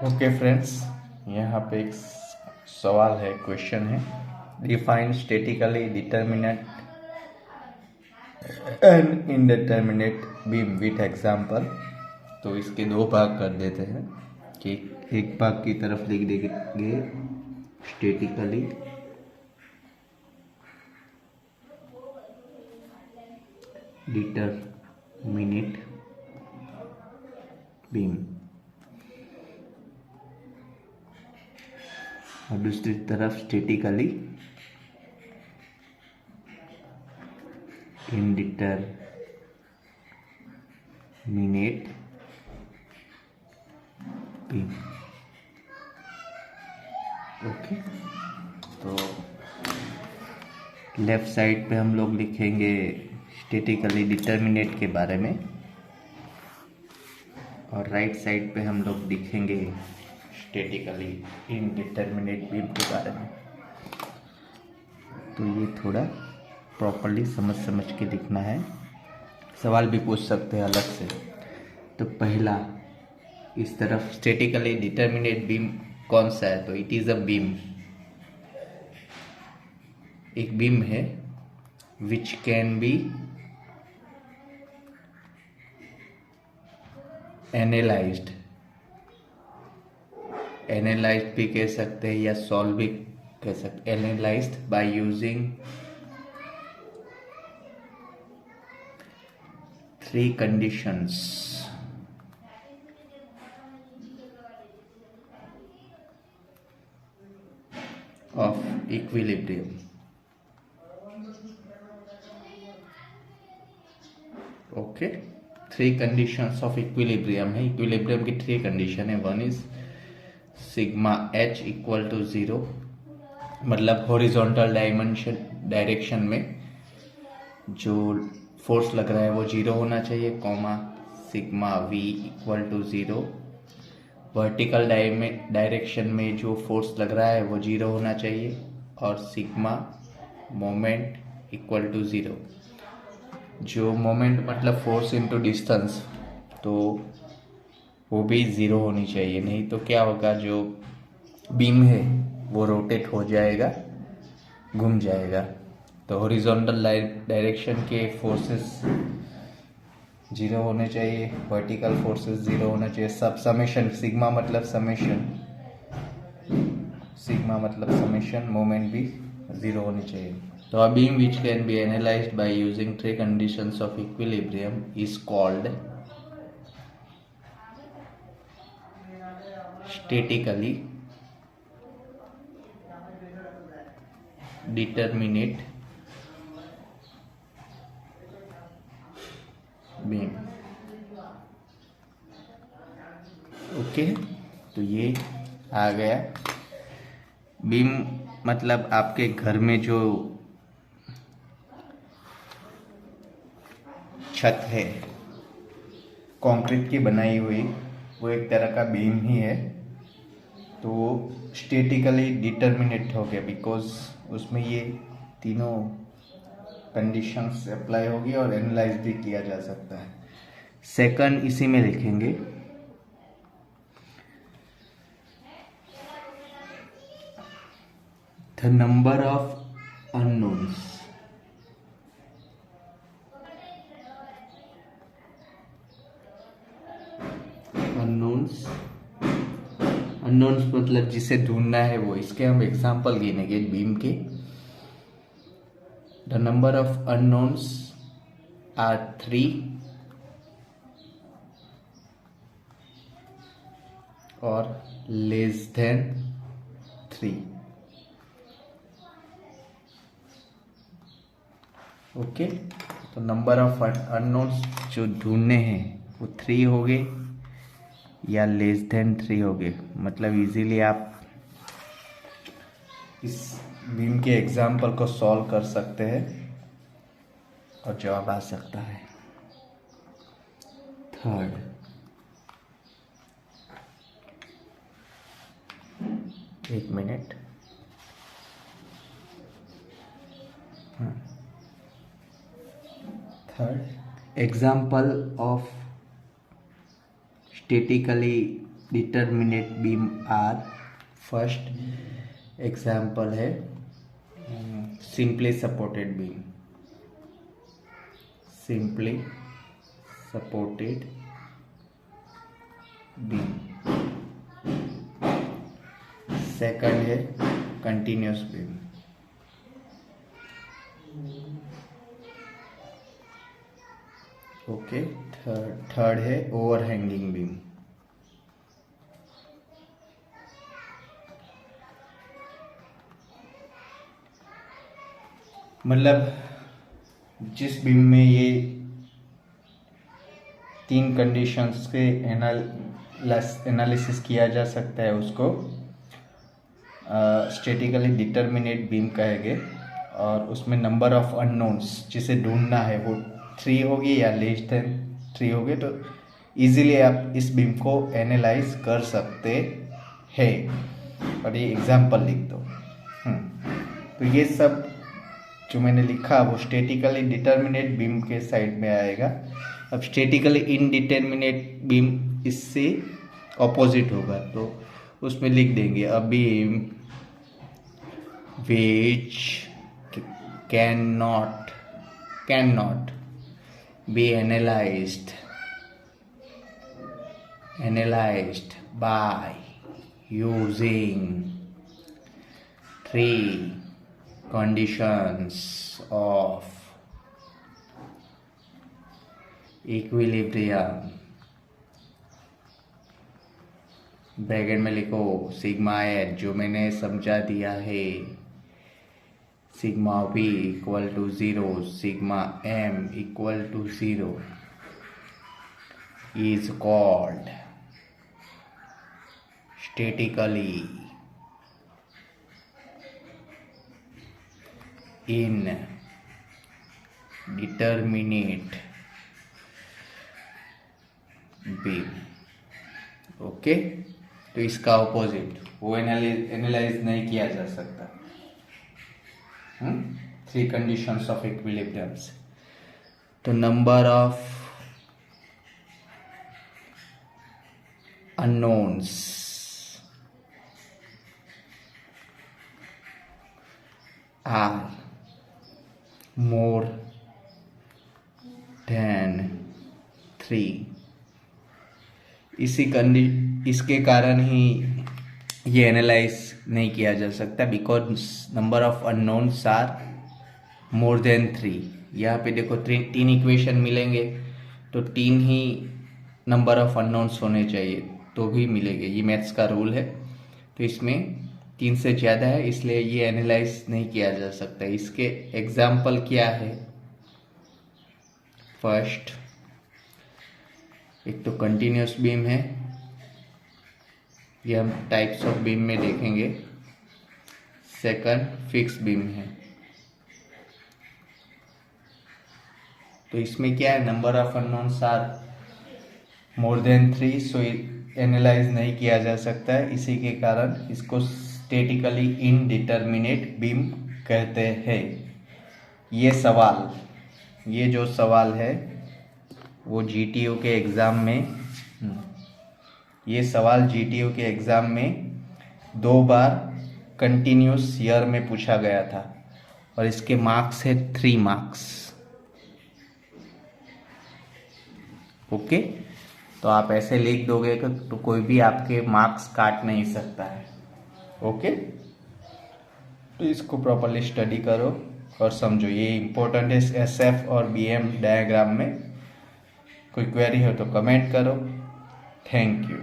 Okay friends, यहाँ पे एक सवाल है, क्वेश्चन है। Define statically determinate and indeterminate beam width example. तो इसके दो भाग कर देते हैं कि एक भाग की तरफ लिख देंगे स्टैटिकली डिटर्मिनेट बीम और दूसरी तरफ स्टैटिकली इनडिटर्मिनेट बीम। ओके, तो लेफ्ट साइड पे हम लोग लिखेंगे स्टैटिकली डिटर्मिनेट के बारे में और राइट साइड पे हम लोग लिखेंगे स्टैटिकली इनडिटर्मिनेट बीम के बारे में। तो ये थोड़ा प्रॉपर्ली समझ के लिखना है। सवाल भी पूछ सकते हैं अलग से। तो पहला, इस तरफ स्टैटिकली डिटर्मिनेट बीम कौन सा है? तो इट इज़ अ बीम, एक बीम है विच कैन बी एनालाइज्ड भी कह सकते हैं या सॉल्व भी कह सकते हैं। Analysed by using 3 conditions of equilibrium। Okay, 3 conditions of equilibrium है। इक्विलिब्रियम की 3 कंडीशन है। One is sigma h equal to 0, मतलब हॉरिजॉन्टल डायरेक्शन में जो फोर्स लग रहा है वो 0 होना चाहिए, comma sigma we equal to 0। Vertical direction में जो फोर्स लग रहा है वो 0 होना चाहिए और सिग्मा मोमेंट इक्वल टू 0। जो मोमेंट मतलब फोर्स इनटू डिस्टेंस, तो वो भी 0 होनी चाहिए, नहीं तो क्या होगा, जो बीम है वो रोटेट हो जाएगा, घूम जाएगा। तो हॉरिजॉन्टल डायरेक्शन के फोर्सेस 0 होने चाहिए, वर्टिकल फोर्सेस 0 होना चाहिए। सब समेशन, सिग्मा मतलब समेशन, मोमेंट भी 0 होनी चाहिए। तो a beam which can be analyzed by using 3 conditions of equilibrium is called statically determinate beam। Okay, तो ये आ गया। बीम मतलब आपके घर में जो छत है कंक्रीट की बनाई हुई, वो एक तरह का बीम ही है। तो वो स्टैटिकली डिटर्मिनेट हो गया बिकॉज उसमें ये तीनों कंडीशंस अप्लाई होगी और एनालाइज भी किया जा सकता है। सेकंड इसी में लिखेंगे, द नंबर ऑफ अननोन्स मतलब जिसे ढूंढना है वो। इसके हम एग्जाम्पल गिनेंगे बीम के। The number of unknowns are 3 और लेस देन 3। ओके, तो नंबर ऑफ अननोन्स जो ढूंढने हैं वो 3 हो गए या लेस देन 3 हो गए। मतलब इजीली आप इस बीम के एग्जाम्पल को सॉल्व कर सकते हैं और जवाब आ सकता है। थर्ड, एक minute, third example of statically determinate beam are. First example है simply supported beam, simply supported beam. Second है कंटिन्यूस बीम। ओके, थर्ड है ओवरहैंगिंग बीम। मतलब जिस बीम में ये तीन कंडीशंस के एनालिसिस किया जा सकता है उसको स्टैटिकली डिटरमिनेट बीम कहेंगे। और उसमें नंबर ऑफ अननोन्स जिसे ढूंढना है वो 3 होगी या लेस देन 3 होगी, तो इजीली आप इस बीम को एनालाइज कर सकते हैं। और ये एग्जाम्पल लिख दो। तो ये सब जो मैंने लिखा वो स्टैटिकली डिटरमिनेट बीम के साइड में आएगा। अब स्टैटिकली इनडिटरमिनेट बीम इससे ऑपोजिट होगा, तो उसमें लिख देंगे a beam which cannot be analyzed by using 3 conditions of equilibrium। Bracket में लिखो सिग्मा एच जो मैंने समझा दिया है, sigma we equal to 0, sigma M equal to 0 is called statically indeterminate beam। Okay, तो इसका ऑपोजिट वो एनालाइज नहीं किया जा सकता। 3 कंडीशंस ऑफ इक्विलिब्रियम्स। तो number of unknowns are more than 3। इसके कारण ही ये एनालाइज नहीं किया जा सकता, because number of unknowns are more than 3। यहाँ पे देखो 3 इक्वेशन मिलेंगे तो 3 ही नंबर ऑफ अननोन्स होने चाहिए तो भी मिलेंगे, ये मैथ्स का रूल है। तो इसमें 3 से ज़्यादा है, इसलिए ये एनालाइज नहीं किया जा सकता। इसके एग्जाम्पल क्या है? फर्स्ट एक तो कंटिन्यूस बीम है, ये हम टाइप्स ऑफ बीम में देखेंगे। सेकंड फिक्स बीम है। तो इसमें क्या है, number of unknowns are more than 3, so analyze नहीं किया जा सकता है। इसी के कारण इसको स्टैटिकली इनडिटरमिनेट बीम कहते हैं। ये जो सवाल है वो जीटीयू के एग्ज़ाम में, ये सवाल जीटीयू के एग्ज़ाम में 2 बार कंटिन्यूस ईयर में पूछा गया था और इसके मार्क्स है 3 मार्क्स। ओके, तो आप ऐसे लिख दोगे तो कोई भी आपके मार्क्स काट नहीं सकता है। ओके, तो इसको प्रॉपरली स्टडी करो और समझो, ये इम्पोर्टेंट है एसएफ और बीएम डायग्राम में। कोई क्वेरी हो तो कमेंट करो। Thank you.